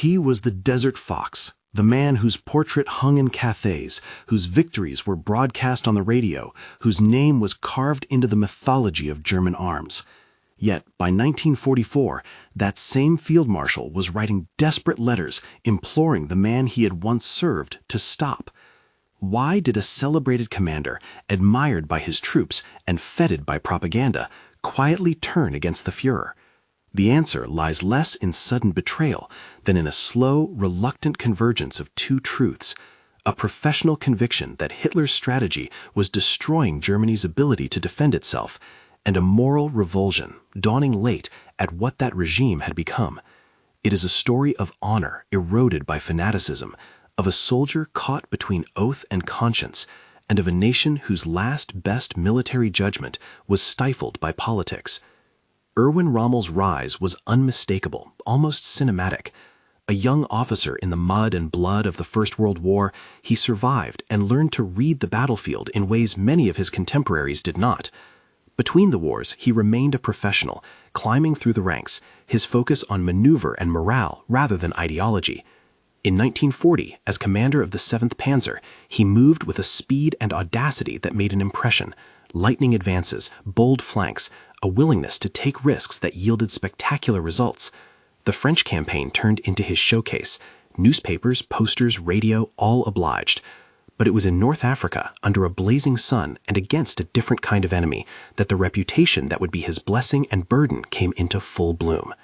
He was the Desert Fox, the man whose portrait hung in cafes, whose victories were broadcast on the radio, whose name was carved into the mythology of German arms. Yet, by 1944, that same field marshal was writing desperate letters imploring the man he had once served to stop. Why did a celebrated commander, admired by his troops and feted by propaganda, quietly turn against the Führer? The answer lies less in sudden betrayal than in a slow, reluctant convergence of two truths: a professional conviction that Hitler's strategy was destroying Germany's ability to defend itself, and a moral revulsion, dawning late, at what that regime had become. It is a story of honor eroded by fanaticism, of a soldier caught between oath and conscience, and of a nation whose last best military judgment was stifled by politics. Erwin Rommel's rise was unmistakable, almost cinematic. A young officer in the mud and blood of the First World War, he survived and learned to read the battlefield in ways many of his contemporaries did not. Between the wars, he remained a professional, climbing through the ranks, his focus on maneuver and morale rather than ideology. In 1940, as commander of the 7th Panzer, he moved with a speed and audacity that made an impression: lightning advances, bold flanks, a willingness to take risks that yielded spectacular results. The French campaign turned into his showcase. Newspapers, posters, radio, all obliged. But it was in North Africa, under a blazing sun and against a different kind of enemy, that the reputation that would be his blessing and burden came into full bloom.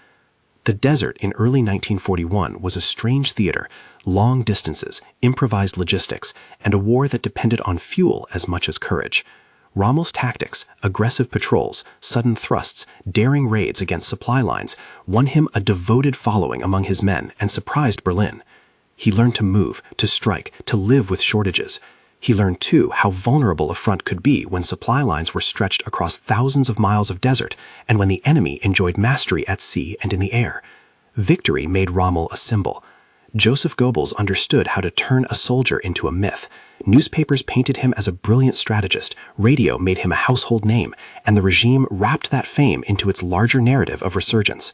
The desert in early 1941 was a strange theater: long distances, improvised logistics, and a war that depended on fuel as much as courage. Rommel's tactics, aggressive patrols, sudden thrusts, daring raids against supply lines, won him a devoted following among his men and surprised Berlin. He learned to move, to strike, to live with shortages. He learned, too, how vulnerable a front could be when supply lines were stretched across thousands of miles of desert and when the enemy enjoyed mastery at sea and in the air. Victory made Rommel a symbol. Joseph Goebbels understood how to turn a soldier into a myth. Newspapers painted him as a brilliant strategist, radio made him a household name, and the regime wrapped that fame into its larger narrative of resurgence.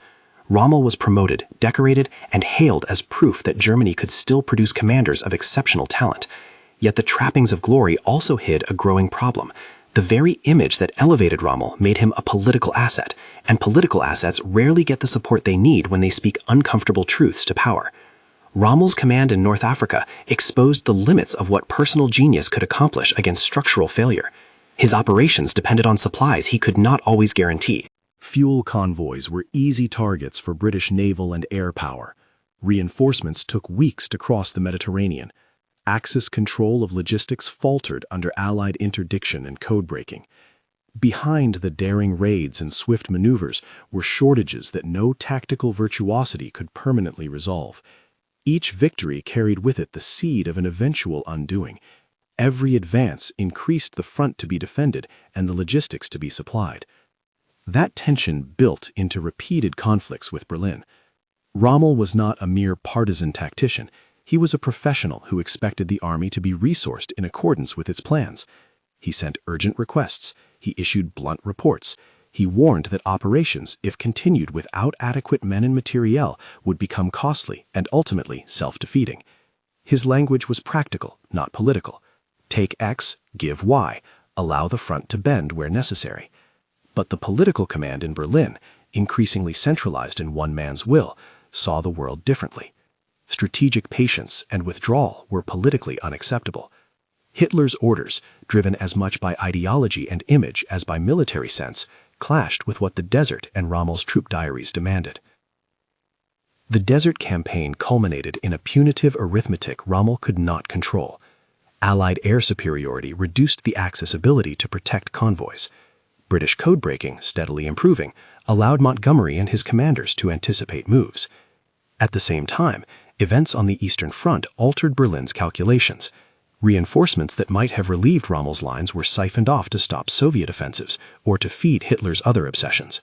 Rommel was promoted, decorated, and hailed as proof that Germany could still produce commanders of exceptional talent. Yet the trappings of glory also hid a growing problem. The very image that elevated Rommel made him a political asset, and political assets rarely get the support they need when they speak uncomfortable truths to power. Rommel's command in North Africa exposed the limits of what personal genius could accomplish against structural failure. His operations depended on supplies he could not always guarantee. Fuel convoys were easy targets for British naval and air power. Reinforcements took weeks to cross the Mediterranean. Axis control of logistics faltered under Allied interdiction and code-breaking. Behind the daring raids and swift maneuvers were shortages that no tactical virtuosity could permanently resolve. Each victory carried with it the seed of an eventual undoing. Every advance increased the front to be defended and the logistics to be supplied. That tension built into repeated conflicts with Berlin. Rommel was not a mere partisan tactician. He was a professional who expected the army to be resourced in accordance with its plans. He sent urgent requests. He issued blunt reports. He warned that operations, if continued without adequate men and materiel, would become costly and ultimately self-defeating. His language was practical, not political. Take X, give Y, allow the front to bend where necessary. But the political command in Berlin, increasingly centralized in one man's will, saw the world differently. Strategic patience and withdrawal were politically unacceptable. Hitler's orders, driven as much by ideology and image as by military sense, clashed with what the desert and Rommel's troop diaries demanded. The desert campaign culminated in a punitive arithmetic Rommel could not control. Allied air superiority reduced the Axis' ability to protect convoys. British code-breaking, steadily improving, allowed Montgomery and his commanders to anticipate moves. At the same time, events on the Eastern Front altered Berlin's calculations. Reinforcements that might have relieved Rommel's lines were siphoned off to stop Soviet offensives or to feed Hitler's other obsessions.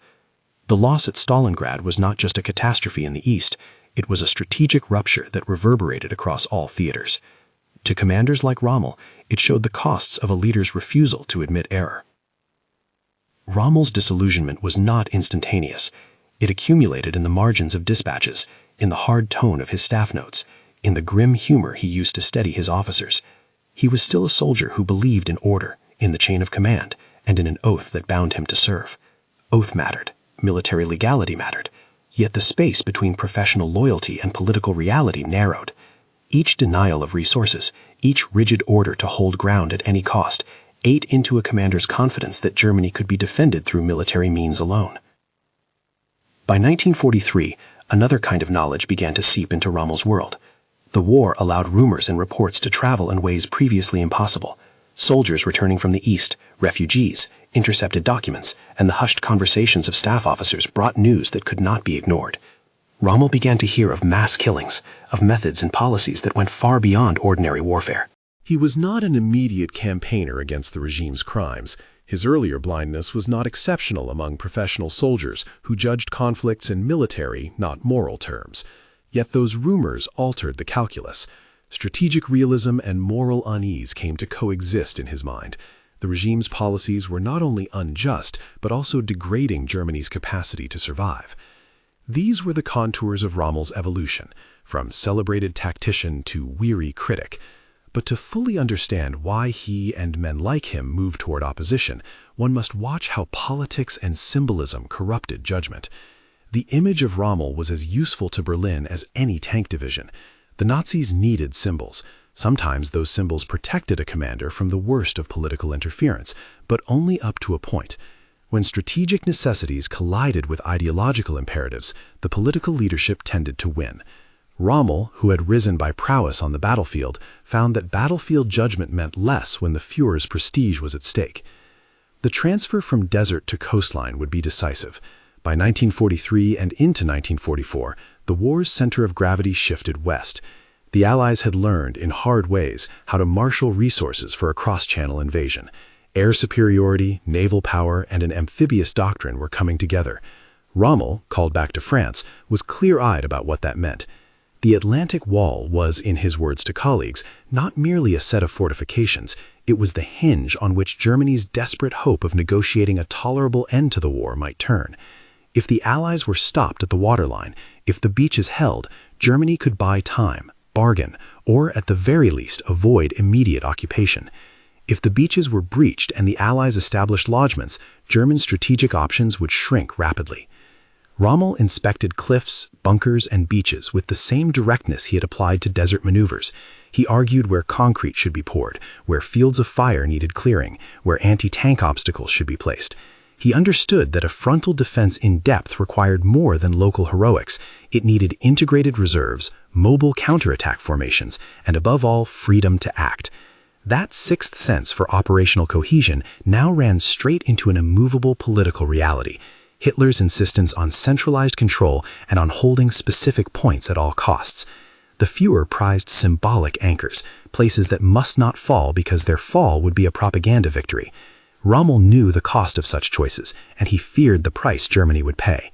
The loss at Stalingrad was not just a catastrophe in the East, it was a strategic rupture that reverberated across all theaters. To commanders like Rommel, it showed the costs of a leader's refusal to admit error. Rommel's disillusionment was not instantaneous. It accumulated in the margins of dispatches. in the hard tone of his staff notes, in the grim humor he used to steady his officers. He was still a soldier who believed in order, in the chain of command, and in an oath that bound him to serve. Oath mattered. Military legality mattered. Yet the space between professional loyalty and political reality narrowed. Each denial of resources, each rigid order to hold ground at any cost, ate into a commander's confidence that Germany could be defended through military means alone. By 1943, another kind of knowledge began to seep into Rommel's world. The war allowed rumors and reports to travel in ways previously impossible. Soldiers returning from the East, refugees, intercepted documents, and the hushed conversations of staff officers brought news that could not be ignored. Rommel began to hear of mass killings, of methods and policies that went far beyond ordinary warfare. He was not an immediate campaigner against the regime's crimes. His earlier blindness was not exceptional among professional soldiers who judged conflicts in military, not moral terms. Yet those rumors altered the calculus. Strategic realism and moral unease came to coexist in his mind. The regime's policies were not only unjust, but also degrading Germany's capacity to survive. These were the contours of Rommel's evolution, from celebrated tactician to weary critic. But to fully understand why he and men like him moved toward opposition, one must watch how politics and symbolism corrupted judgment. The image of Rommel was as useful to Berlin as any tank division. The Nazis needed symbols. Sometimes those symbols protected a commander from the worst of political interference, but only up to a point. When strategic necessities collided with ideological imperatives, the political leadership tended to win. Rommel, who had risen by prowess on the battlefield, found that battlefield judgment meant less when the Führer's prestige was at stake. The transfer from desert to coastline would be decisive. By 1943 and into 1944, the war's center of gravity shifted west. The Allies had learned, in hard ways, how to marshal resources for a cross-channel invasion. Air superiority, naval power, and an amphibious doctrine were coming together. Rommel, called back to France, was clear-eyed about what that meant. The Atlantic Wall was, in his words to colleagues, not merely a set of fortifications, it was the hinge on which Germany's desperate hope of negotiating a tolerable end to the war might turn. If the Allies were stopped at the waterline, if the beaches held, Germany could buy time, bargain, or at the very least avoid immediate occupation. If the beaches were breached and the Allies established lodgements, German strategic options would shrink rapidly. Rommel inspected cliffs, bunkers, and beaches with the same directness he had applied to desert maneuvers. He argued where concrete should be poured, where fields of fire needed clearing, where anti-tank obstacles should be placed. He understood that a frontal defense in depth required more than local heroics. It needed integrated reserves, mobile counterattack formations, and above all, freedom to act. That sixth sense for operational cohesion now ran straight into an immovable political reality. Hitler's insistence on centralized control and on holding specific points at all costs. The Führer prized symbolic anchors, places that must not fall because their fall would be a propaganda victory. Rommel knew the cost of such choices, and he feared the price Germany would pay.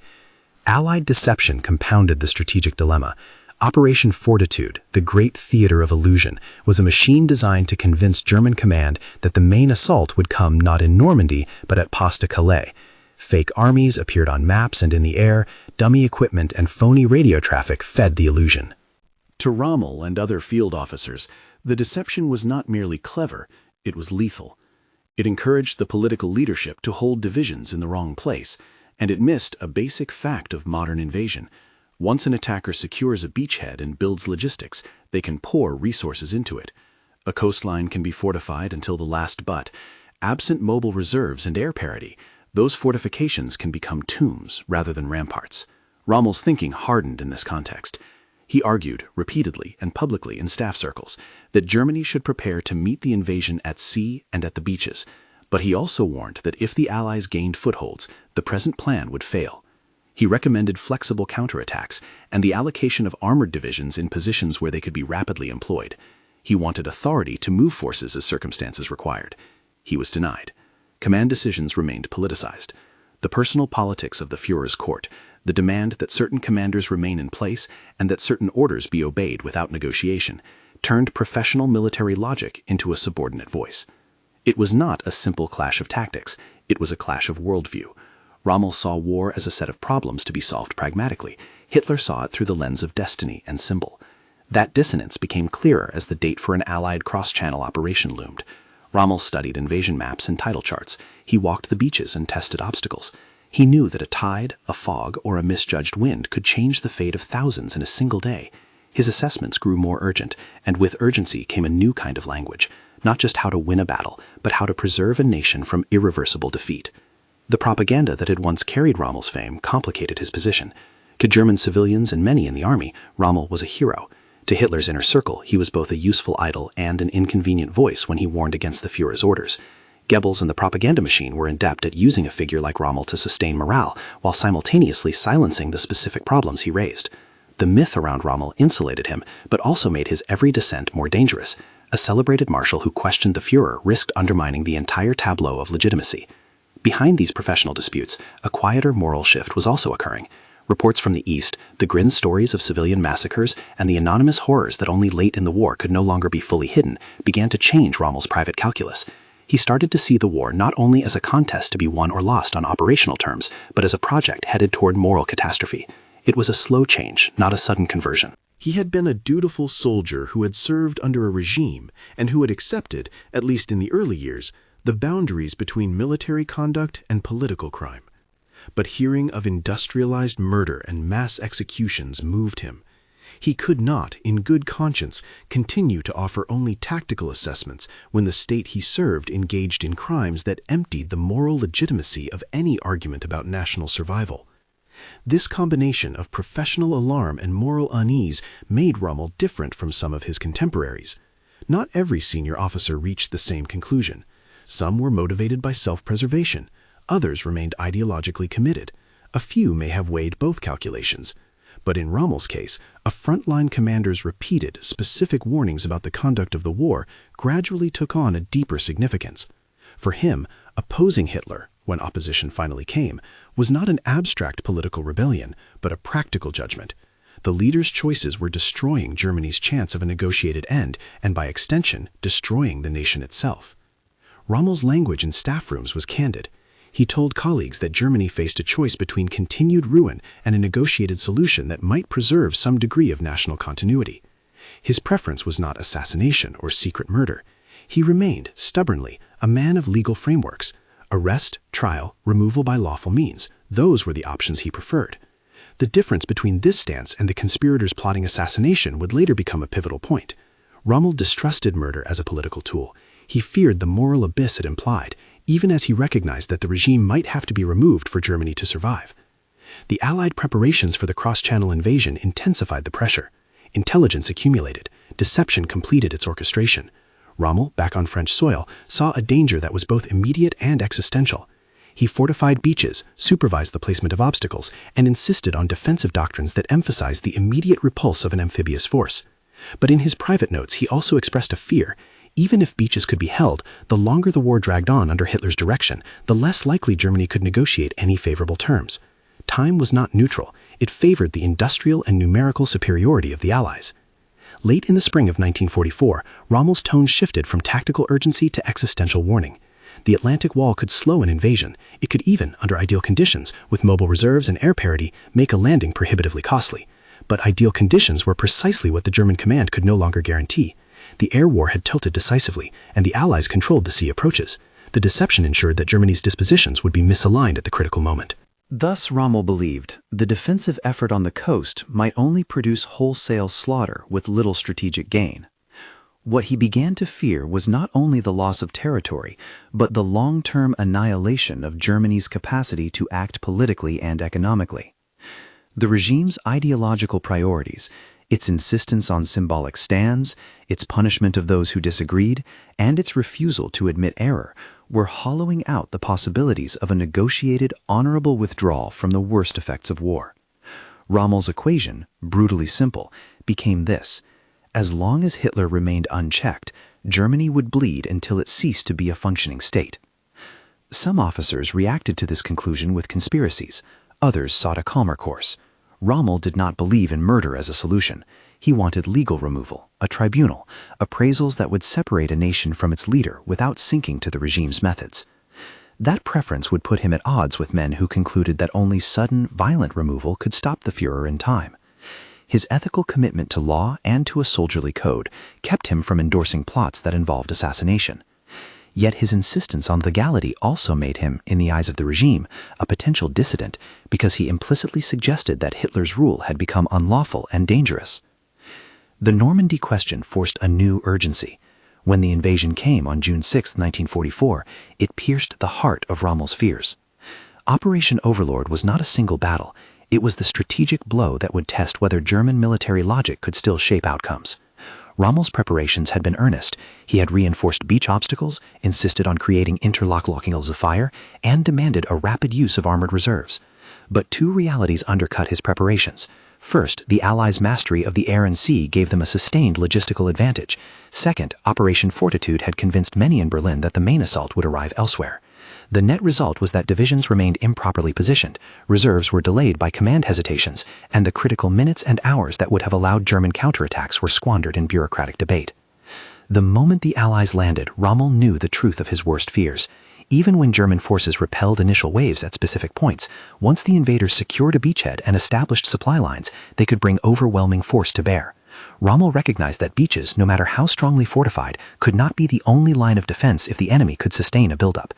Allied deception compounded the strategic dilemma. Operation Fortitude, the great theater of illusion, was a machine designed to convince German command that the main assault would come not in Normandy, but at Pas-de-Calais. Fake armies appeared on maps and in the air, dummy equipment and phony radio traffic fed the illusion. To Rommel and other field officers, the deception was not merely clever, it was lethal. It encouraged the political leadership to hold divisions in the wrong place, and it missed a basic fact of modern invasion. Once an attacker secures a beachhead and builds logistics, they can pour resources into it. A coastline can be fortified until the last butt. Absent mobile reserves and air parity, those fortifications can become tombs rather than ramparts. Rommel's thinking hardened in this context. He argued, repeatedly and publicly in staff circles, that Germany should prepare to meet the invasion at sea and at the beaches, but he also warned that if the Allies gained footholds, the present plan would fail. He recommended flexible counterattacks and the allocation of armored divisions in positions where they could be rapidly employed. He wanted authority to move forces as circumstances required. He was denied. Command decisions remained politicized. The personal politics of the Führer's court, the demand that certain commanders remain in place and that certain orders be obeyed without negotiation, turned professional military logic into a subordinate voice. It was not a simple clash of tactics, it was a clash of worldview. Rommel saw war as a set of problems to be solved pragmatically. Hitler saw it through the lens of destiny and symbol. That dissonance became clearer as the date for an Allied cross-channel operation loomed. Rommel studied invasion maps and title charts. He walked the beaches and tested obstacles. He knew that a tide, a fog, or a misjudged wind could change the fate of thousands in a single day. His assessments grew more urgent, and with urgency came a new kind of language, not just how to win a battle, but how to preserve a nation from irreversible defeat. The propaganda that had once carried Rommel's fame complicated his position. To German civilians and many in the army, Rommel was a hero. To Hitler's inner circle, he was both a useful idol and an inconvenient voice when he warned against the Führer's orders. Goebbels and the propaganda machine were adept at using a figure like Rommel to sustain morale, while simultaneously silencing the specific problems he raised. The myth around Rommel insulated him, but also made his every dissent more dangerous. A celebrated marshal who questioned the Führer risked undermining the entire tableau of legitimacy. Behind these professional disputes, a quieter moral shift was also occurring. Reports from the East, the grim stories of civilian massacres, and the anonymous horrors that only late in the war could no longer be fully hidden, began to change Rommel's private calculus. He started to see the war not only as a contest to be won or lost on operational terms, but as a project headed toward moral catastrophe. It was a slow change, not a sudden conversion. He had been a dutiful soldier who had served under a regime and who had accepted, at least in the early years, the boundaries between military conduct and political crime. But hearing of industrialized murder and mass executions moved him. He could not, in good conscience, continue to offer only tactical assessments when the state he served engaged in crimes that emptied the moral legitimacy of any argument about national survival. This combination of professional alarm and moral unease made Rommel different from some of his contemporaries. Not every senior officer reached the same conclusion. Some were motivated by self-preservation. Others remained ideologically committed. A few may have weighed both calculations. But in Rommel's case, a frontline commander's repeated, specific warnings about the conduct of the war gradually took on a deeper significance. For him, opposing Hitler, when opposition finally came, was not an abstract political rebellion, but a practical judgment. The leader's choices were destroying Germany's chance of a negotiated end, and by extension, destroying the nation itself. Rommel's language in staff rooms was candid. He told colleagues that Germany faced a choice between continued ruin and a negotiated solution that might preserve some degree of national continuity. His preference was not assassination or secret murder. He remained, stubbornly, a man of legal frameworks. Arrest, trial, removal by lawful means. Those were the options he preferred. The difference between this stance and the conspirators plotting assassination would later become a pivotal point. Rommel distrusted murder as a political tool. He feared the moral abyss it implied, even as he recognized that the regime might have to be removed for Germany to survive. The Allied preparations for the cross-channel invasion intensified the pressure. Intelligence accumulated. Deception completed its orchestration. Rommel, back on French soil, saw a danger that was both immediate and existential. He fortified beaches, supervised the placement of obstacles, and insisted on defensive doctrines that emphasized the immediate repulse of an amphibious force. But in his private notes, he also expressed a fear. Even if beaches could be held, the longer the war dragged on under Hitler's direction, the less likely Germany could negotiate any favorable terms. Time was not neutral. It favored the industrial and numerical superiority of the Allies. Late in the spring of 1944, Rommel's tone shifted from tactical urgency to existential warning. The Atlantic Wall could slow an invasion. It could even, under ideal conditions, with mobile reserves and air parity, make a landing prohibitively costly. But ideal conditions were precisely what the German command could no longer guarantee. The air war had tilted decisively, and the Allies controlled the sea approaches. The deception ensured that Germany's dispositions would be misaligned at the critical moment. Thus, Rommel believed, the defensive effort on the coast might only produce wholesale slaughter with little strategic gain. What he began to fear was not only the loss of territory, but the long-term annihilation of Germany's capacity to act politically and economically. The regime's ideological priorities, its insistence on symbolic stands, its punishment of those who disagreed, and its refusal to admit error were hollowing out the possibilities of a negotiated, honorable withdrawal from the worst effects of war. Rommel's equation, brutally simple, became this: as long as Hitler remained unchecked, Germany would bleed until it ceased to be a functioning state. Some officers reacted to this conclusion with conspiracies. Others sought a calmer course. Rommel did not believe in murder as a solution. He wanted legal removal, a tribunal, appraisals that would separate a nation from its leader without sinking to the regime's methods. That preference would put him at odds with men who concluded that only sudden, violent removal could stop the Führer in time. His ethical commitment to law and to a soldierly code kept him from endorsing plots that involved assassination. Yet his insistence on legality also made him, in the eyes of the regime, a potential dissident because he implicitly suggested that Hitler's rule had become unlawful and dangerous. The Normandy question forced a new urgency. When the invasion came on June 6, 1944, it pierced the heart of Rommel's fears. Operation Overlord was not a single battle. It was the strategic blow that would test whether German military logic could still shape outcomes. Rommel's preparations had been earnest. He had reinforced beach obstacles, insisted on creating interlock lines of fire, and demanded a rapid use of armored reserves. But two realities undercut his preparations. First, the Allies' mastery of the air and sea gave them a sustained logistical advantage. Second, Operation Fortitude had convinced many in Berlin that the main assault would arrive elsewhere. The net result was that divisions remained improperly positioned, reserves were delayed by command hesitations, and the critical minutes and hours that would have allowed German counterattacks were squandered in bureaucratic debate. The moment the Allies landed, Rommel knew the truth of his worst fears. Even when German forces repelled initial waves at specific points, once the invaders secured a beachhead and established supply lines, they could bring overwhelming force to bear. Rommel recognized that beaches, no matter how strongly fortified, could not be the only line of defense if the enemy could sustain a buildup.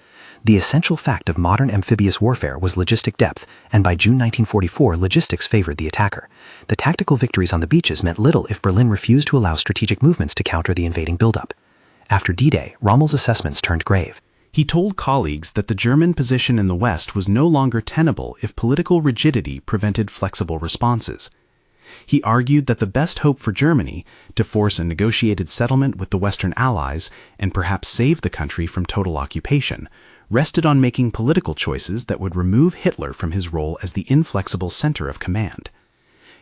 The essential fact of modern amphibious warfare was logistic depth, and by June 1944, logistics favored the attacker. The tactical victories on the beaches meant little if Berlin refused to allow strategic movements to counter the invading buildup. After D-Day, Rommel's assessments turned grave. He told colleagues that the German position in the West was no longer tenable if political rigidity prevented flexible responses. He argued that the best hope for Germany, to force a negotiated settlement with the Western Allies and perhaps save the country from total occupation, rested on making political choices that would remove Hitler from his role as the inflexible center of command.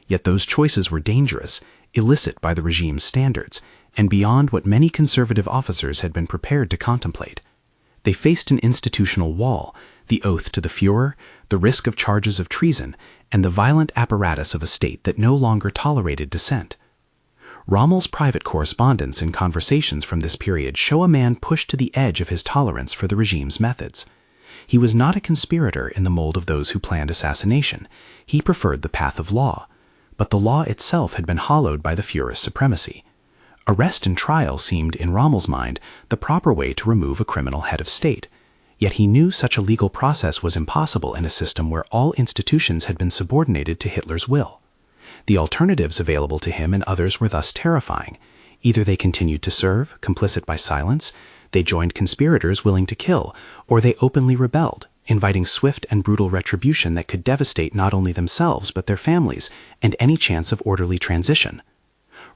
Yet those choices were dangerous, illicit by the regime's standards, and beyond what many conservative officers had been prepared to contemplate. They faced an institutional wall, the oath to the Führer, the risk of charges of treason, and the violent apparatus of a state that no longer tolerated dissent. Rommel's private correspondence and conversations from this period show a man pushed to the edge of his tolerance for the regime's methods. He was not a conspirator in the mold of those who planned assassination. He preferred the path of law. But the law itself had been hollowed by the Führer's supremacy. Arrest and trial seemed, in Rommel's mind, the proper way to remove a criminal head of state. Yet he knew such a legal process was impossible in a system where all institutions had been subordinated to Hitler's will. The alternatives available to him and others were thus terrifying. Either they continued to serve, complicit by silence, they joined conspirators willing to kill, or they openly rebelled, inviting swift and brutal retribution that could devastate not only themselves but their families and any chance of orderly transition.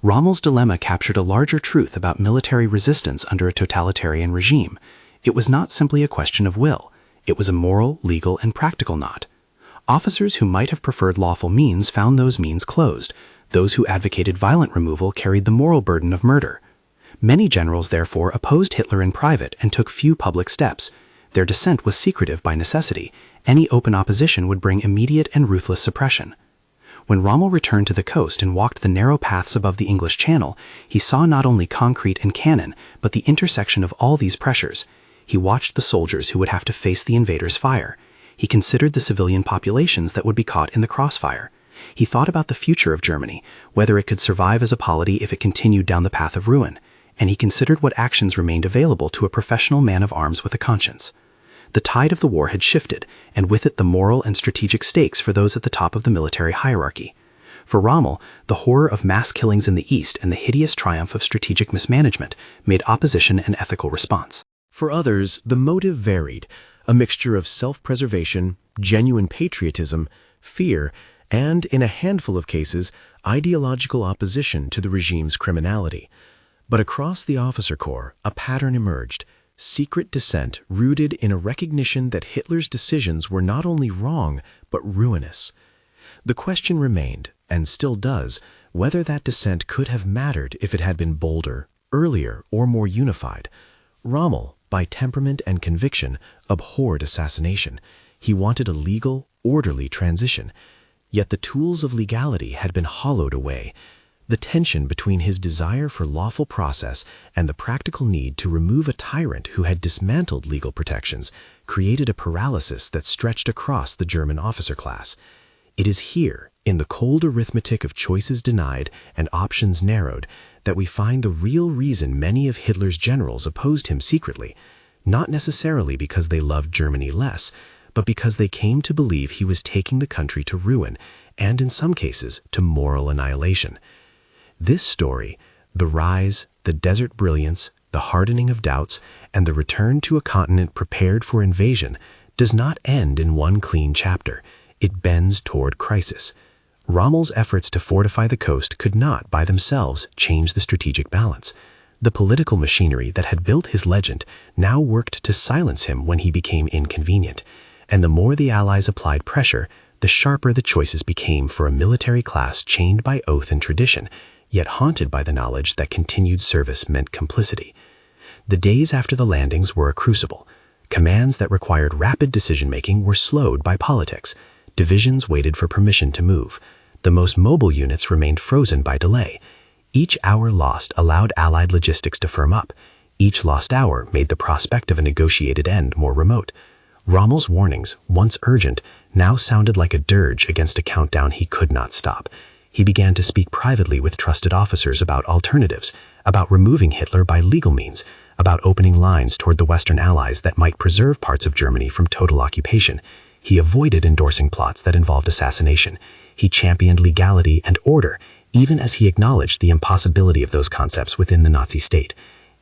Rommel's dilemma captured a larger truth about military resistance under a totalitarian regime. It was not simply a question of will. It was a moral, legal, and practical knot. Officers who might have preferred lawful means found those means closed. Those who advocated violent removal carried the moral burden of murder. Many generals, therefore, opposed Hitler in private and took few public steps. Their dissent was secretive by necessity. Any open opposition would bring immediate and ruthless suppression. When Rommel returned to the coast and walked the narrow paths above the English Channel, he saw not only concrete and cannon, but the intersection of all these pressures. He watched the soldiers who would have to face the invaders' fire. He considered the civilian populations that would be caught in the crossfire. He thought about the future of Germany, whether it could survive as a polity if it continued down the path of ruin, and he considered what actions remained available to a professional man of arms with a conscience. The tide of the war had shifted, and with it the moral and strategic stakes for those at the top of the military hierarchy. For Rommel, the horror of mass killings in the East and the hideous triumph of strategic mismanagement made opposition an ethical response. For others, the motive varied, a mixture of self-preservation, genuine patriotism, fear, and, in a handful of cases, ideological opposition to the regime's criminality. But across the officer corps, a pattern emerged. Secret dissent rooted in a recognition that Hitler's decisions were not only wrong, but ruinous. The question remained, and still does, whether that dissent could have mattered if it had been bolder, earlier, or more unified. Rommel, by temperament and conviction, abhorred assassination. He wanted a legal, orderly transition. Yet the tools of legality had been hollowed away. The tension between his desire for lawful process and the practical need to remove a tyrant who had dismantled legal protections created a paralysis that stretched across the German officer class. It is here, in the cold arithmetic of choices denied and options narrowed, that we find the real reason many of Hitler's generals opposed him secretly, not necessarily because they loved Germany less, but because they came to believe he was taking the country to ruin, and in some cases, to moral annihilation. This story, the rise, the desert brilliance, the hardening of doubts, and the return to a continent prepared for invasion, does not end in one clean chapter. It bends toward crisis. Rommel's efforts to fortify the coast could not, by themselves, change the strategic balance. The political machinery that had built his legend now worked to silence him when he became inconvenient, and the more the Allies applied pressure, the sharper the choices became for a military class chained by oath and tradition, yet haunted by the knowledge that continued service meant complicity. The days after the landings were a crucible. Commands that required rapid decision-making were slowed by politics. Divisions waited for permission to move. The most mobile units remained frozen by delay. Each hour lost allowed Allied logistics to firm up. Each lost hour made the prospect of a negotiated end more remote. Rommel's warnings, once urgent, now sounded like a dirge against a countdown he could not stop. He began to speak privately with trusted officers about alternatives, about removing Hitler by legal means, about opening lines toward the Western Allies that might preserve parts of Germany from total occupation. He avoided endorsing plots that involved assassination. He championed legality and order, even as he acknowledged the impossibility of those concepts within the Nazi state.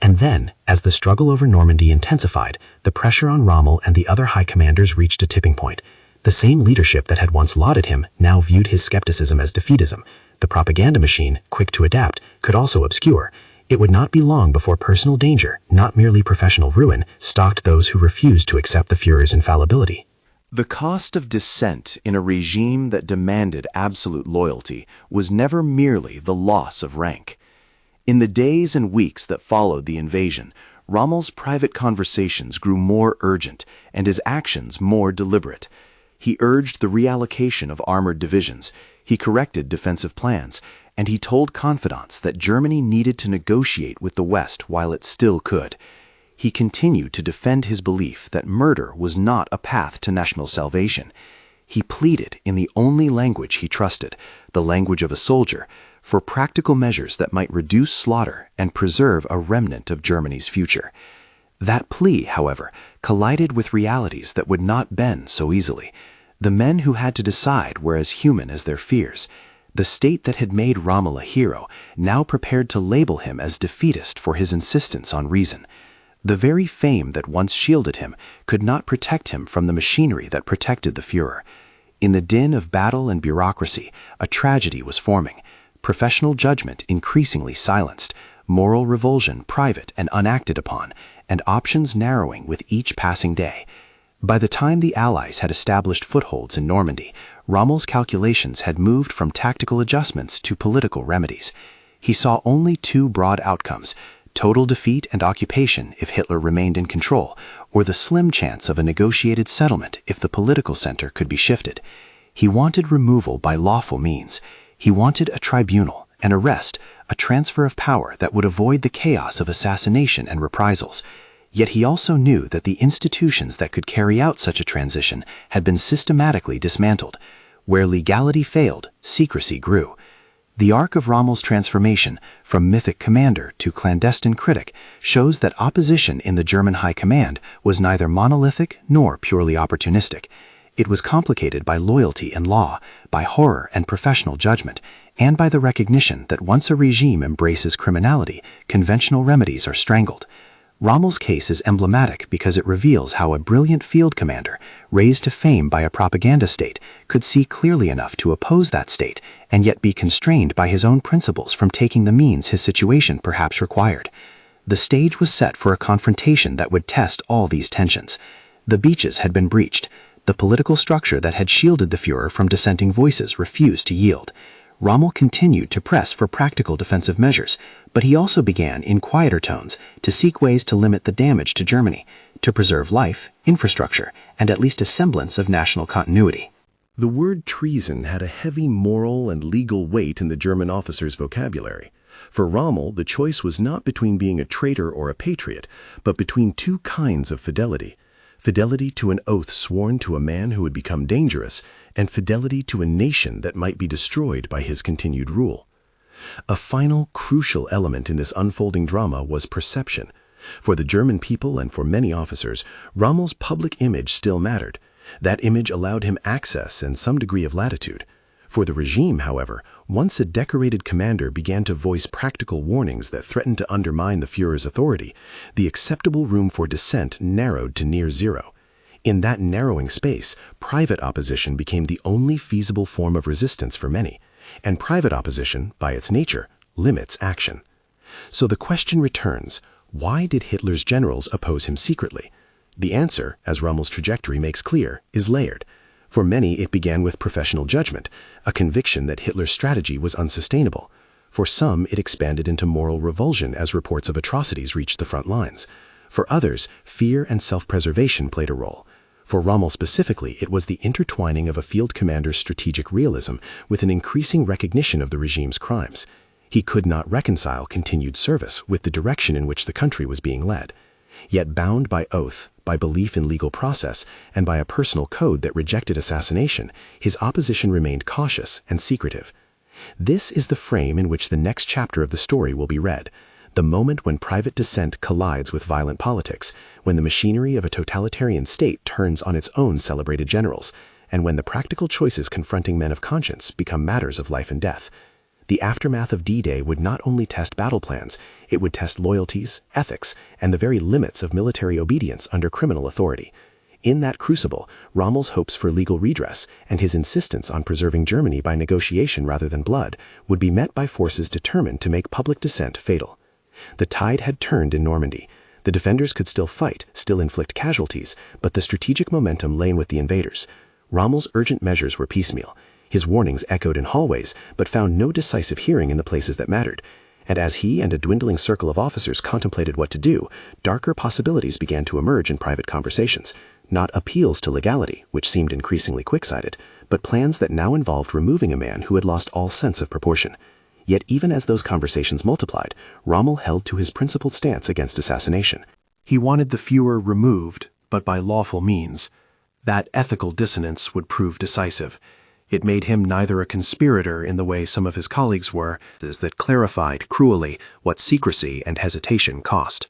And then, as the struggle over Normandy intensified, the pressure on Rommel and the other high commanders reached a tipping point. The same leadership that had once lauded him now viewed his skepticism as defeatism. The propaganda machine, quick to adapt, could also obscure. It would not be long before personal danger, not merely professional ruin, stalked those who refused to accept the Führer's infallibility. The cost of dissent in a regime that demanded absolute loyalty was never merely the loss of rank. In the days and weeks that followed the invasion, Rommel's private conversations grew more urgent and his actions more deliberate. He urged the reallocation of armored divisions, he corrected defensive plans, and he told confidants that Germany needed to negotiate with the West while it still could. He continued to defend his belief that murder was not a path to national salvation. He pleaded in the only language he trusted, the language of a soldier, for practical measures that might reduce slaughter and preserve a remnant of Germany's future. That plea, however, collided with realities that would not bend so easily. The men who had to decide were as human as their fears. The state that had made Rommel a hero now prepared to label him as defeatist for his insistence on reason. The very fame that once shielded him could not protect him from the machinery that protected the Führer. In the din of battle and bureaucracy, a tragedy was forming. Professional judgment increasingly silenced, moral revulsion private and unacted upon, and options narrowing with each passing day. By the time the Allies had established footholds in Normandy, Rommel's calculations had moved from tactical adjustments to political remedies. He saw only two broad outcomes: total defeat and occupation if Hitler remained in control, or the slim chance of a negotiated settlement if the political center could be shifted. He wanted removal by lawful means. He wanted a tribunal, an arrest, a transfer of power that would avoid the chaos of assassination and reprisals. Yet he also knew that the institutions that could carry out such a transition had been systematically dismantled. Where legality failed, secrecy grew. The arc of Rommel's transformation, from mythic commander to clandestine critic, shows that opposition in the German high command was neither monolithic nor purely opportunistic. It was complicated by loyalty and law, by horror and professional judgment, and by the recognition that once a regime embraces criminality, conventional remedies are strangled. Rommel's case is emblematic because it reveals how a brilliant field commander, raised to fame by a propaganda state, could see clearly enough to oppose that state and yet be constrained by his own principles from taking the means his situation perhaps required. The stage was set for a confrontation that would test all these tensions. The beaches had been breached. The political structure that had shielded the Führer from dissenting voices refused to yield. Rommel continued to press for practical defensive measures, but he also began, in quieter tones, to seek ways to limit the damage to Germany, to preserve life, infrastructure, and at least a semblance of national continuity. The word treason had a heavy moral and legal weight in the German officer's vocabulary. For Rommel, the choice was not between being a traitor or a patriot, but between two kinds of fidelity. Fidelity to an oath sworn to a man who would become dangerous, and fidelity to a nation that might be destroyed by his continued rule. A final, crucial element in this unfolding drama was perception. For the German people and for many officers, Rommel's public image still mattered. That image allowed him access and some degree of latitude. For the regime, however, once a decorated commander began to voice practical warnings that threatened to undermine the Führer's authority, the acceptable room for dissent narrowed to near zero. In that narrowing space, private opposition became the only feasible form of resistance for many, and private opposition, by its nature, limits action. So the question returns, why did Hitler's generals oppose him secretly? The answer, as Rommel's trajectory makes clear, is layered. For many, it began with professional judgment, a conviction that Hitler's strategy was unsustainable. For some, it expanded into moral revulsion as reports of atrocities reached the front lines. For others, fear and self-preservation played a role. For Rommel specifically, it was the intertwining of a field commander's strategic realism with an increasing recognition of the regime's crimes. He could not reconcile continued service with the direction in which the country was being led. Yet bound by oath, by belief in legal process, and by a personal code that rejected assassination, his opposition remained cautious and secretive. This is the frame in which the next chapter of the story will be read, the moment when private dissent collides with violent politics, when the machinery of a totalitarian state turns on its own celebrated generals, and when the practical choices confronting men of conscience become matters of life and death. The aftermath of D-Day would not only test battle plans, it would test loyalties, ethics, and the very limits of military obedience under criminal authority. In that crucible, Rommel's hopes for legal redress and his insistence on preserving Germany by negotiation rather than blood would be met by forces determined to make public dissent fatal. The tide had turned in Normandy. The defenders could still fight, still inflict casualties, but the strategic momentum lay with the invaders. Rommel's urgent measures were piecemeal. His warnings echoed in hallways, but found no decisive hearing in the places that mattered. And as he and a dwindling circle of officers contemplated what to do, darker possibilities began to emerge in private conversations. Not appeals to legality, which seemed increasingly quick-sighted, but plans that now involved removing a man who had lost all sense of proportion. Yet even as those conversations multiplied, Rommel held to his principled stance against assassination. He wanted the Führer removed, but by lawful means. That ethical dissonance would prove decisive. It made him neither a conspirator in the way some of his colleagues were, as that clarified cruelly what secrecy and hesitation cost.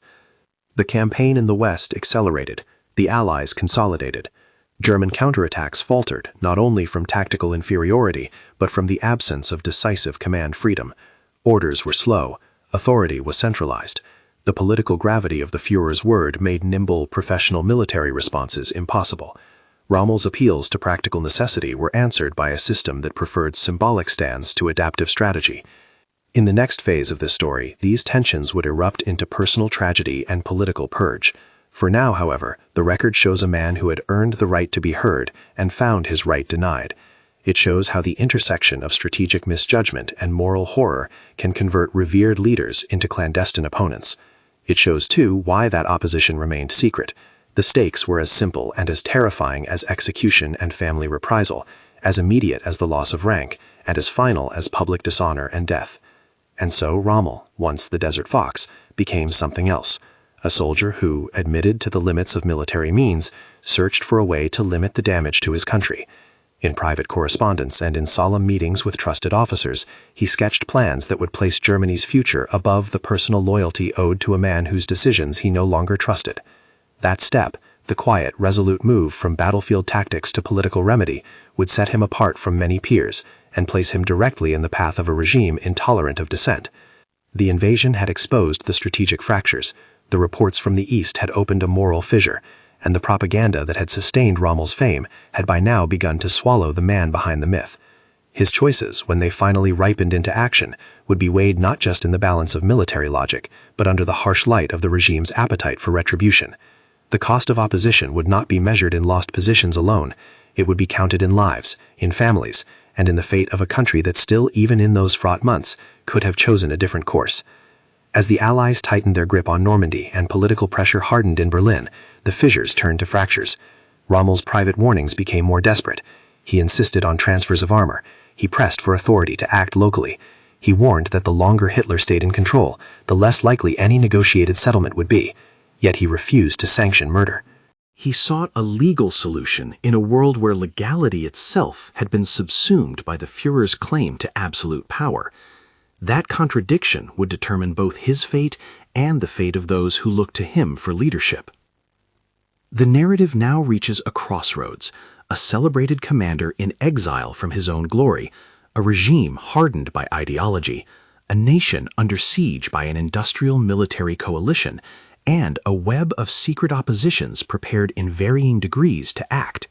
The campaign in the West accelerated. The Allies consolidated. German counterattacks faltered, not only from tactical inferiority, but from the absence of decisive command freedom. Orders were slow. Authority was centralized. The political gravity of the Führer's word made nimble, professional military responses impossible. Rommel's appeals to practical necessity were answered by a system that preferred symbolic stands to adaptive strategy. In the next phase of this story, these tensions would erupt into personal tragedy and political purge. For now, however, the record shows a man who had earned the right to be heard and found his right denied. It shows how the intersection of strategic misjudgment and moral horror can convert revered leaders into clandestine opponents. It shows, too, why that opposition remained secret. The stakes were as simple and as terrifying as execution and family reprisal, as immediate as the loss of rank, and as final as public dishonor and death. And so Rommel, once the Desert Fox, became something else. A soldier who, admitted to the limits of military means, searched for a way to limit the damage to his country. In private correspondence and in solemn meetings with trusted officers, he sketched plans that would place Germany's future above the personal loyalty owed to a man whose decisions he no longer trusted. That step, the quiet, resolute move from battlefield tactics to political remedy, would set him apart from many peers and place him directly in the path of a regime intolerant of dissent. The invasion had exposed the strategic fractures. The reports from the East had opened a moral fissure, and the propaganda that had sustained Rommel's fame had by now begun to swallow the man behind the myth. His choices, when they finally ripened into action, would be weighed not just in the balance of military logic, but under the harsh light of the regime's appetite for retribution. The cost of opposition would not be measured in lost positions alone. It would be counted in lives, in families, and in the fate of a country that still, even in those fraught months, could have chosen a different course. As the Allies tightened their grip on Normandy and political pressure hardened in Berlin, the fissures turned to fractures. Rommel's private warnings became more desperate. He insisted on transfers of armor. He pressed for authority to act locally. He warned that the longer Hitler stayed in control, the less likely any negotiated settlement would be. Yet he refused to sanction murder. He sought a legal solution in a world where legality itself had been subsumed by the Führer's claim to absolute power. That contradiction would determine both his fate and the fate of those who looked to him for leadership. The narrative now reaches a crossroads, a celebrated commander in exile from his own glory, a regime hardened by ideology, a nation under siege by an industrial military coalition, and a web of secret oppositions prepared in varying degrees to act.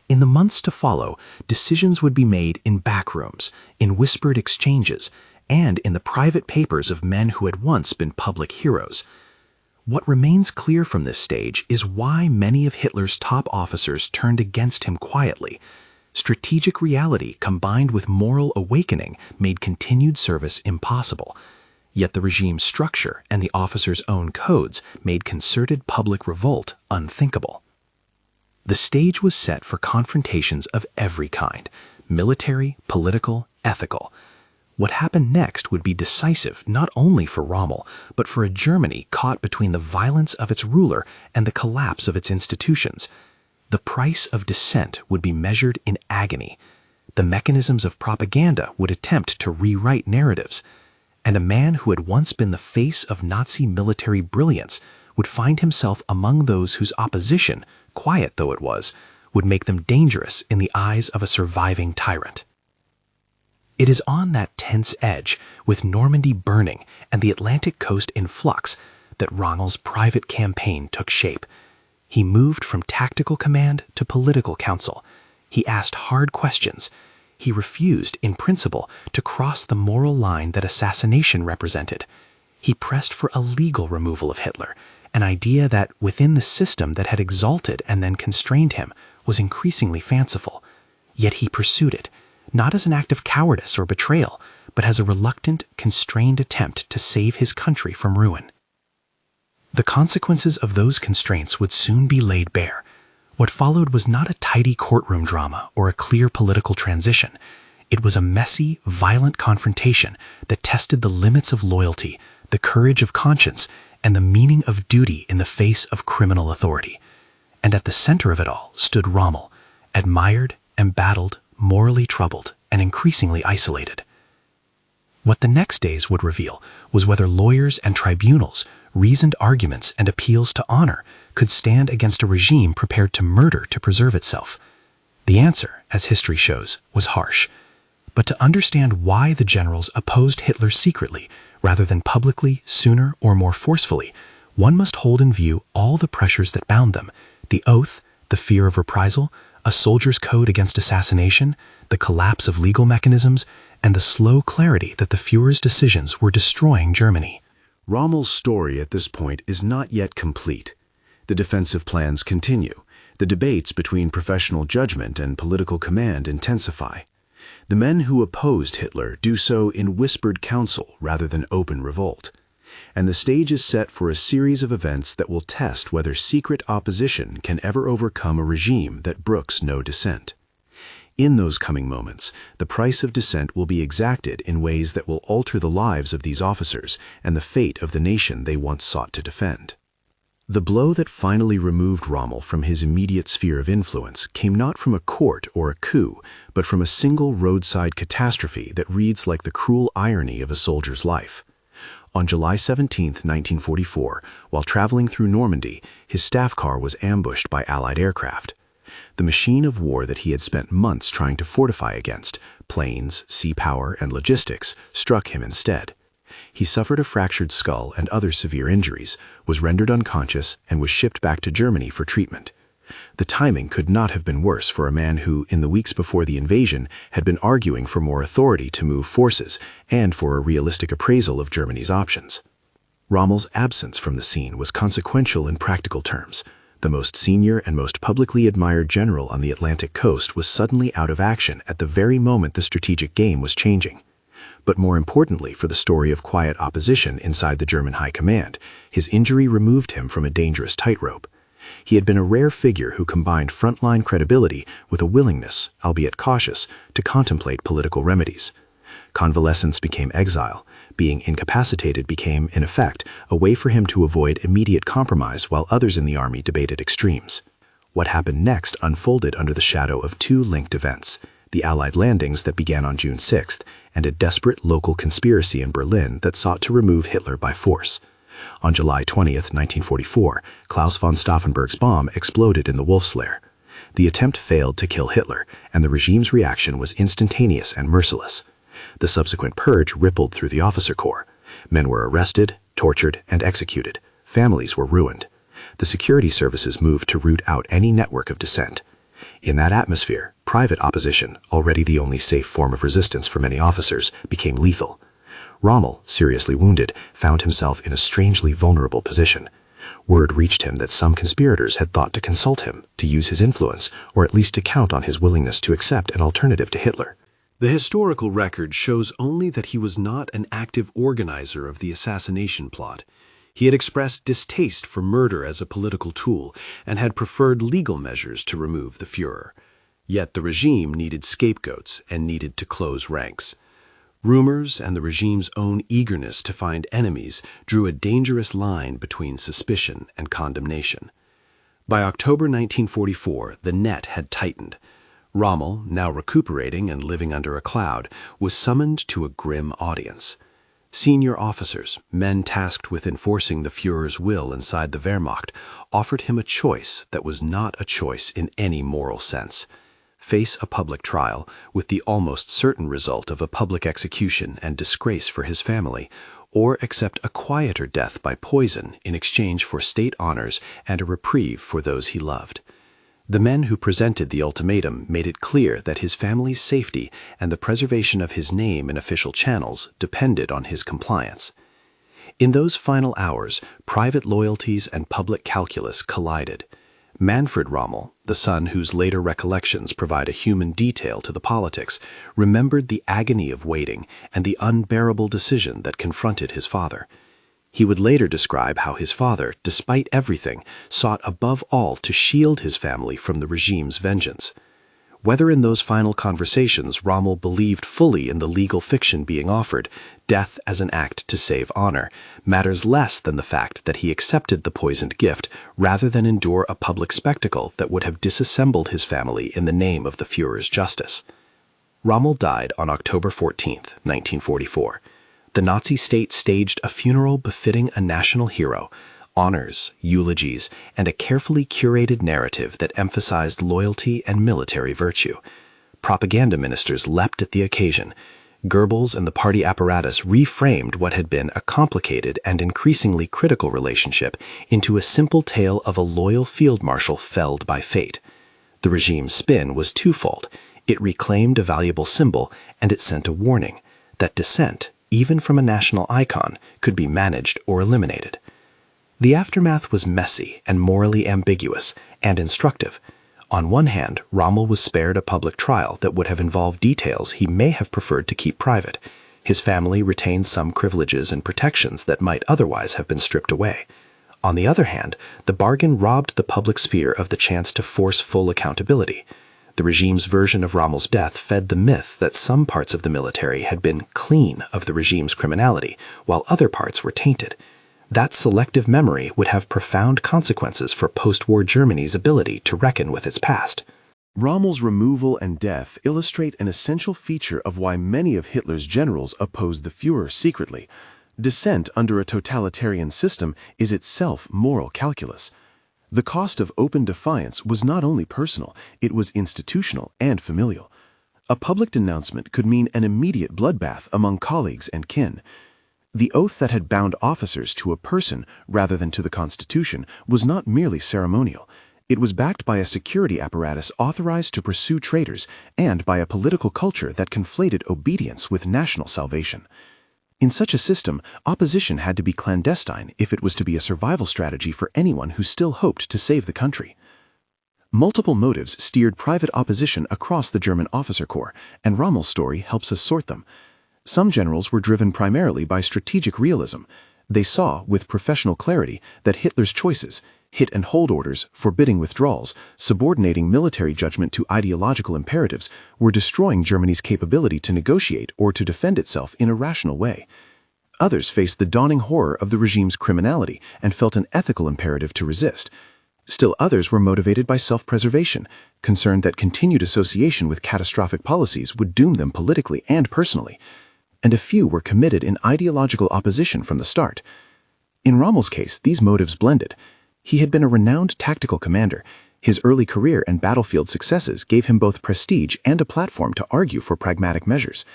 In the months to follow, decisions would be made in backrooms, in whispered exchanges, and in the private papers of men who had once been public heroes. What remains clear from this stage is why many of Hitler's top officers turned against him quietly. Strategic reality combined with moral awakening made continued service impossible. Yet the regime's structure and the officers' own codes made concerted public revolt unthinkable. The stage was set for confrontations of every kind: military, political, ethical. What happened next would be decisive not only for Rommel, but for a Germany caught between the violence of its ruler and the collapse of its institutions. The price of dissent would be measured in agony. The mechanisms of propaganda would attempt to rewrite narratives. And a man who had once been the face of Nazi military brilliance would find himself among those whose opposition, quiet though it was, would make them dangerous in the eyes of a surviving tyrant. It is on that tense edge, with Normandy burning and the Atlantic coast in flux, that Rommel's private campaign took shape. He moved from tactical command to political counsel. He asked hard questions. He refused, in principle, to cross the moral line that assassination represented. He pressed for a legal removal of Hitler, an idea that, within the system that had exalted and then constrained him, was increasingly fanciful. Yet he pursued it, not as an act of cowardice or betrayal, but as a reluctant, constrained attempt to save his country from ruin. The consequences of those constraints would soon be laid bare. What followed was not a tidy courtroom drama or a clear political transition. It was a messy, violent confrontation that tested the limits of loyalty, the courage of conscience, and the meaning of duty in the face of criminal authority. And at the center of it all stood Rommel, admired, embattled, morally troubled, and increasingly isolated. What the next days would reveal was whether lawyers and tribunals, reasoned arguments and appeals to honor could stand against a regime prepared to murder to preserve itself. The answer, as history shows, was harsh. But to understand why the generals opposed Hitler secretly, rather than publicly, sooner or more forcefully, one must hold in view all the pressures that bound them: the oath, the fear of reprisal, a soldier's code against assassination, the collapse of legal mechanisms, and the slow clarity that the Führer's decisions were destroying Germany. Rommel's story at this point is not yet complete. The defensive plans continue. The debates between professional judgment and political command intensify. The men who opposed Hitler do so in whispered counsel rather than open revolt. And the stage is set for a series of events that will test whether secret opposition can ever overcome a regime that brooks no dissent. In those coming moments, the price of dissent will be exacted in ways that will alter the lives of these officers and the fate of the nation they once sought to defend. The blow that finally removed Rommel from his immediate sphere of influence came not from a court or a coup, but from a single roadside catastrophe that reads like the cruel irony of a soldier's life. On July 17, 1944, while traveling through Normandy, his staff car was ambushed by Allied aircraft. The machine of war that he had spent months trying to fortify against, planes, sea power, and logistics, struck him instead. He suffered a fractured skull and other severe injuries, was rendered unconscious, and was shipped back to Germany for treatment. The timing could not have been worse for a man who, in the weeks before the invasion, had been arguing for more authority to move forces and for a realistic appraisal of Germany's options. Rommel's absence from the scene was consequential in practical terms. The most senior and most publicly admired general on the Atlantic coast was suddenly out of action at the very moment the strategic game was changing. But more importantly for the story of quiet opposition inside the German high command, his injury removed him from a dangerous tightrope. He had been a rare figure who combined frontline credibility with a willingness, albeit cautious, to contemplate political remedies. Convalescence became exile. Being incapacitated became, in effect, a way for him to avoid immediate compromise while others in the army debated extremes. What happened next unfolded under the shadow of two linked events: the Allied landings that began on June 6th, and a desperate local conspiracy in Berlin that sought to remove Hitler by force. On July 20th, 1944, Klaus von Stauffenberg's bomb exploded in the Wolf's Lair. The attempt failed to kill Hitler, and the regime's reaction was instantaneous and merciless. The subsequent purge rippled through the officer corps. Men were arrested, tortured, and executed. Families were ruined. The security services moved to root out any network of dissent. In that atmosphere, private opposition, already the only safe form of resistance for many officers, became lethal. Rommel, seriously wounded, found himself in a strangely vulnerable position. Word reached him that some conspirators had thought to consult him, to use his influence, or at least to count on his willingness to accept an alternative to Hitler. The historical record shows only that he was not an active organizer of the assassination plot. He had expressed distaste for murder as a political tool and had preferred legal measures to remove the Führer. Yet the regime needed scapegoats and needed to close ranks. Rumors and the regime's own eagerness to find enemies drew a dangerous line between suspicion and condemnation. By October 1944, the net had tightened. Rommel, now recuperating and living under a cloud, was summoned to a grim audience. Senior officers, men tasked with enforcing the Führer's will inside the Wehrmacht, offered him a choice that was not a choice in any moral sense: face a public trial with the almost certain result of a public execution and disgrace for his family, or accept a quieter death by poison in exchange for state honors and a reprieve for those he loved. The men who presented the ultimatum made it clear that his family's safety and the preservation of his name in official channels depended on his compliance. In those final hours, private loyalties and public calculus collided. Manfred Rommel, the son whose later recollections provide a human detail to the politics, remembered the agony of waiting and the unbearable decision that confronted his father. He would later describe how his father, despite everything, sought above all to shield his family from the regime's vengeance. Whether in those final conversations Rommel believed fully in the legal fiction being offered, death as an act to save honor, matters less than the fact that he accepted the poisoned gift rather than endure a public spectacle that would have disassembled his family in the name of the Führer's justice. Rommel died on October 14, 1944. The Nazi state staged a funeral befitting a national hero: honors, eulogies, and a carefully curated narrative that emphasized loyalty and military virtue. Propaganda ministers leapt at the occasion. Goebbels and the party apparatus reframed what had been a complicated and increasingly critical relationship into a simple tale of a loyal field marshal felled by fate. The regime's spin was twofold. It reclaimed a valuable symbol, and it sent a warning that dissent, even from a national icon, could be managed or eliminated. The aftermath was messy and morally ambiguous and instructive. On one hand, Rommel was spared a public trial that would have involved details he may have preferred to keep private. His family retained some privileges and protections that might otherwise have been stripped away. On the other hand, the bargain robbed the public sphere of the chance to force full accountability. The regime's version of Rommel's death fed the myth that some parts of the military had been clean of the regime's criminality, while other parts were tainted. That selective memory would have profound consequences for post-war Germany's ability to reckon with its past. Rommel's removal and death illustrate an essential feature of why many of Hitler's generals opposed the Führer secretly. Dissent under a totalitarian system is itself moral calculus. The cost of open defiance was not only personal, it was institutional and familial. A public denouncement could mean an immediate bloodbath among colleagues and kin. The oath that had bound officers to a person rather than to the Constitution was not merely ceremonial. It was backed by a security apparatus authorized to pursue traitors and by a political culture that conflated obedience with national salvation. In such a system, opposition had to be clandestine if it was to be a survival strategy for anyone who still hoped to save the country. Multiple motives steered private opposition across the German officer corps, and Rommel's story helps us sort them. Some generals were driven primarily by strategic realism. They saw, with professional clarity, that Hitler's choices, hit-and-hold orders, forbidding withdrawals, subordinating military judgment to ideological imperatives, were destroying Germany's capability to negotiate or to defend itself in a rational way. Others faced the dawning horror of the regime's criminality and felt an ethical imperative to resist. Still others were motivated by self-preservation, concerned that continued association with catastrophic policies would doom them politically and personally. And a few were committed in ideological opposition from the start. In Rommel's case, these motives blended. He had been a renowned tactical commander. His early career and battlefield successes gave him both prestige and a platform to argue for pragmatic measures.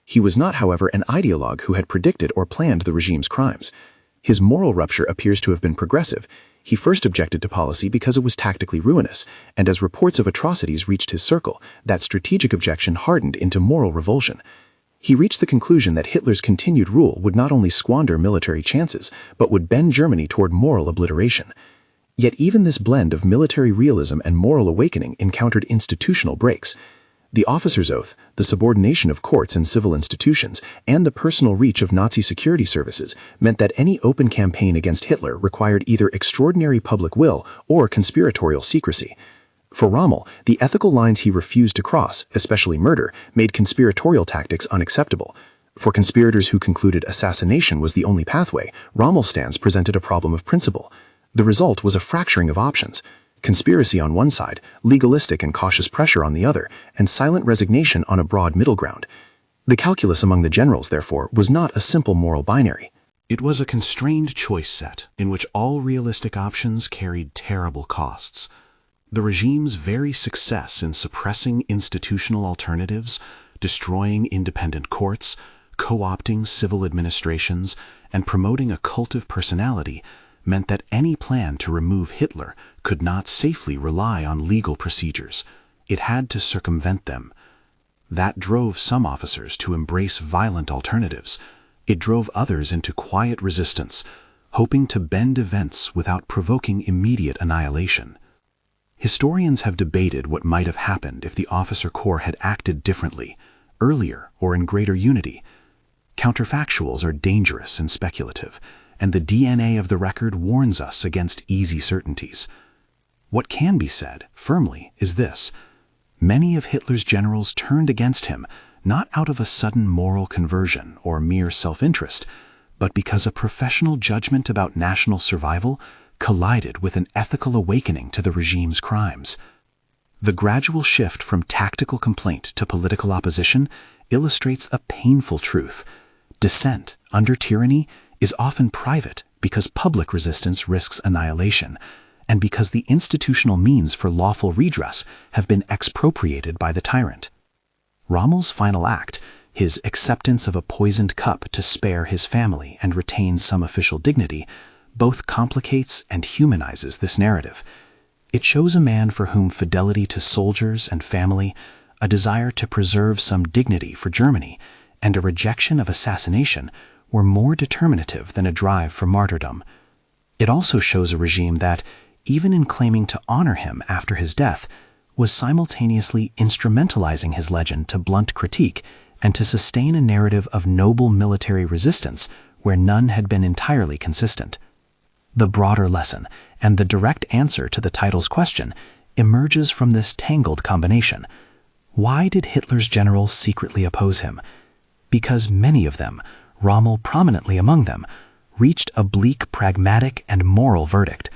He was not, however, an ideologue who had predicted or planned the regime's crimes. His moral rupture appears to have been progressive. He first objected to policy because it was tactically ruinous, and as reports of atrocities reached his circle, that strategic objection hardened into moral revulsion. He reached the conclusion that Hitler's continued rule would not only squander military chances, but would bend Germany toward moral obliteration. Yet even this blend of military realism and moral awakening encountered institutional breaks. The officer's oath, the subordination of courts and civil institutions, and the personal reach of Nazi security services meant that any open campaign against Hitler required either extraordinary public will or conspiratorial secrecy. For Rommel, the ethical lines he refused to cross, especially murder, made conspiratorial tactics unacceptable. For conspirators who concluded assassination was the only pathway, Rommel's stance presented a problem of principle. The result was a fracturing of options. Conspiracy on one side, legalistic and cautious pressure on the other, and silent resignation on a broad middle ground. The calculus among the generals, therefore, was not a simple moral binary. It was a constrained choice set in which all realistic options carried terrible costs. The regime's very success in suppressing institutional alternatives, destroying independent courts, co-opting civil administrations, and promoting a cult of personality meant that any plan to remove Hitler could not safely rely on legal procedures. It had to circumvent them. That drove some officers to embrace violent alternatives. It drove others into quiet resistance, hoping to bend events without provoking immediate annihilation. Historians have debated what might have happened if the officer corps had acted differently, earlier or in greater unity. Counterfactuals are dangerous and speculative, and the DNA of the record warns us against easy certainties. What can be said, firmly, is this: many of Hitler's generals turned against him, not out of a sudden moral conversion or mere self-interest, but because a professional judgment about national survival collided with an ethical awakening to the regime's crimes. The gradual shift from tactical complaint to political opposition illustrates a painful truth. Dissent under tyranny is often private because public resistance risks annihilation, and because the institutional means for lawful redress have been expropriated by the tyrant. Rommel's final act, his acceptance of a poisoned cup to spare his family and retain some official dignity, both complicates and humanizes this narrative. It shows a man for whom fidelity to soldiers and family, a desire to preserve some dignity for Germany, and a rejection of assassination were more determinative than a drive for martyrdom. It also shows a regime that, even in claiming to honor him after his death, was simultaneously instrumentalizing his legend to blunt critique and to sustain a narrative of noble military resistance where none had been entirely consistent. The broader lesson, and the direct answer to the title's question, emerges from this tangled combination. Why did Hitler's generals secretly oppose him? Because many of them, Rommel prominently among them, reached a bleak pragmatic and moral verdict.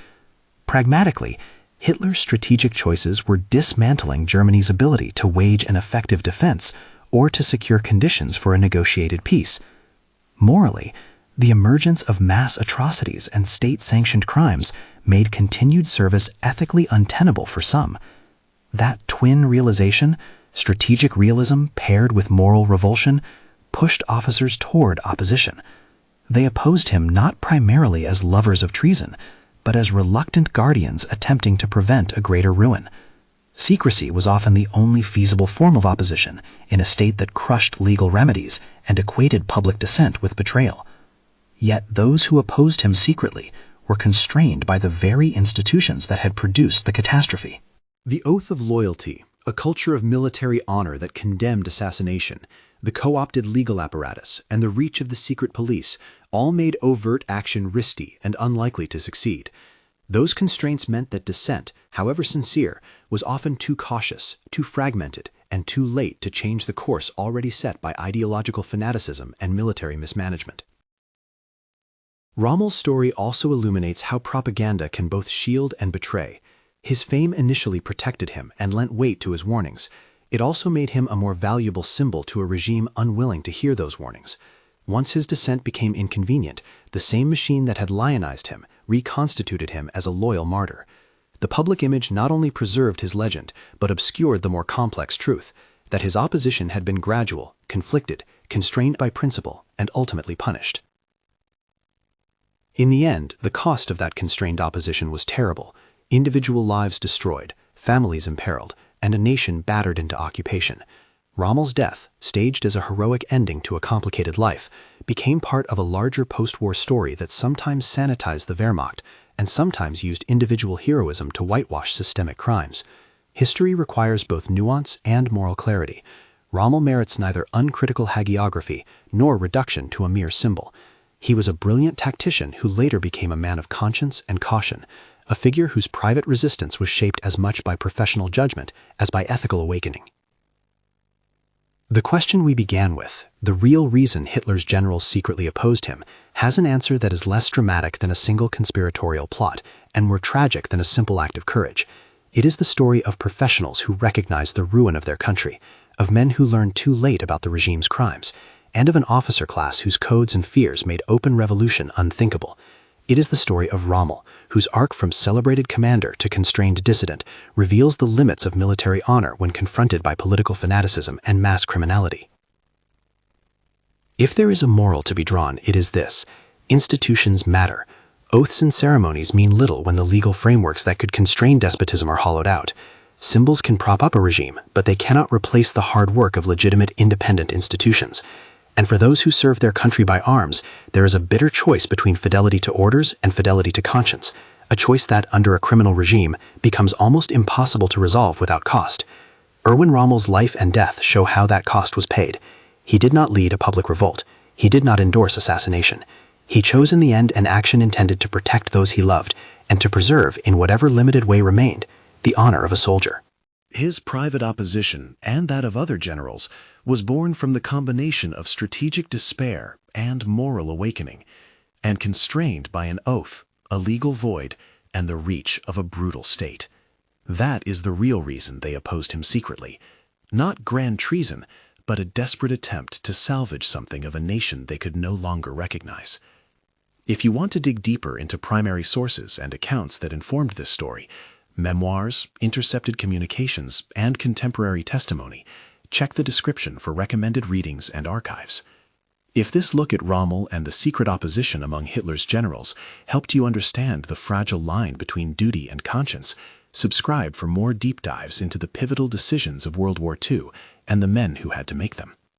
Pragmatically, Hitler's strategic choices were dismantling Germany's ability to wage an effective defense or to secure conditions for a negotiated peace. Morally, the emergence of mass atrocities and state-sanctioned crimes made continued service ethically untenable for some. That twin realization, strategic realism paired with moral revulsion, pushed officers toward opposition. They opposed him not primarily as lovers of treason, but as reluctant guardians attempting to prevent a greater ruin. Secrecy was often the only feasible form of opposition in a state that crushed legal remedies and equated public dissent with betrayal. Yet those who opposed him secretly were constrained by the very institutions that had produced the catastrophe. The oath of loyalty, a culture of military honor that condemned assassination, the co-opted legal apparatus, and the reach of the secret police all made overt action risky and unlikely to succeed. Those constraints meant that dissent, however sincere, was often too cautious, too fragmented, and too late to change the course already set by ideological fanaticism and military mismanagement. Rommel's story also illuminates how propaganda can both shield and betray. His fame initially protected him and lent weight to his warnings. It also made him a more valuable symbol to a regime unwilling to hear those warnings. Once his dissent became inconvenient, the same machine that had lionized him reconstituted him as a loyal martyr. The public image not only preserved his legend, but obscured the more complex truth, that his opposition had been gradual, conflicted, constrained by principle, and ultimately punished. In the end, the cost of that constrained opposition was terrible: individual lives destroyed, families imperiled, and a nation battered into occupation. Rommel's death, staged as a heroic ending to a complicated life, became part of a larger post-war story that sometimes sanitized the Wehrmacht and sometimes used individual heroism to whitewash systemic crimes. History requires both nuance and moral clarity. Rommel merits neither uncritical hagiography nor reduction to a mere symbol. He was a brilliant tactician who later became a man of conscience and caution, a figure whose private resistance was shaped as much by professional judgment as by ethical awakening. The question we began with, the real reason Hitler's generals secretly opposed him, has an answer that is less dramatic than a single conspiratorial plot and more tragic than a simple act of courage. It is the story of professionals who recognized the ruin of their country, of men who learned too late about the regime's crimes, and of an officer class whose codes and fears made open revolution unthinkable. It is the story of Rommel, whose arc from celebrated commander to constrained dissident reveals the limits of military honor when confronted by political fanaticism and mass criminality. If there is a moral to be drawn, it is this: institutions matter. Oaths and ceremonies mean little when the legal frameworks that could constrain despotism are hollowed out. Symbols can prop up a regime, but they cannot replace the hard work of legitimate independent institutions. And for those who serve their country by arms, there is a bitter choice between fidelity to orders and fidelity to conscience, a choice that, under a criminal regime, becomes almost impossible to resolve without cost. Erwin Rommel's life and death show how that cost was paid. He did not lead a public revolt. He did not endorse assassination. He chose in the end an action intended to protect those he loved and to preserve, in whatever limited way remained, the honor of a soldier. His private opposition, and that of other generals, was born from the combination of strategic despair and moral awakening, and constrained by an oath, a legal void, and the reach of a brutal state. That is the real reason they opposed him secretly. Not grand treason, but a desperate attempt to salvage something of a nation they could no longer recognize. If you want to dig deeper into primary sources and accounts that informed this story, memoirs, intercepted communications, and contemporary testimony, check the description for recommended readings and archives. If this look at Rommel and the secret opposition among Hitler's generals helped you understand the fragile line between duty and conscience, subscribe for more deep dives into the pivotal decisions of World War II and the men who had to make them.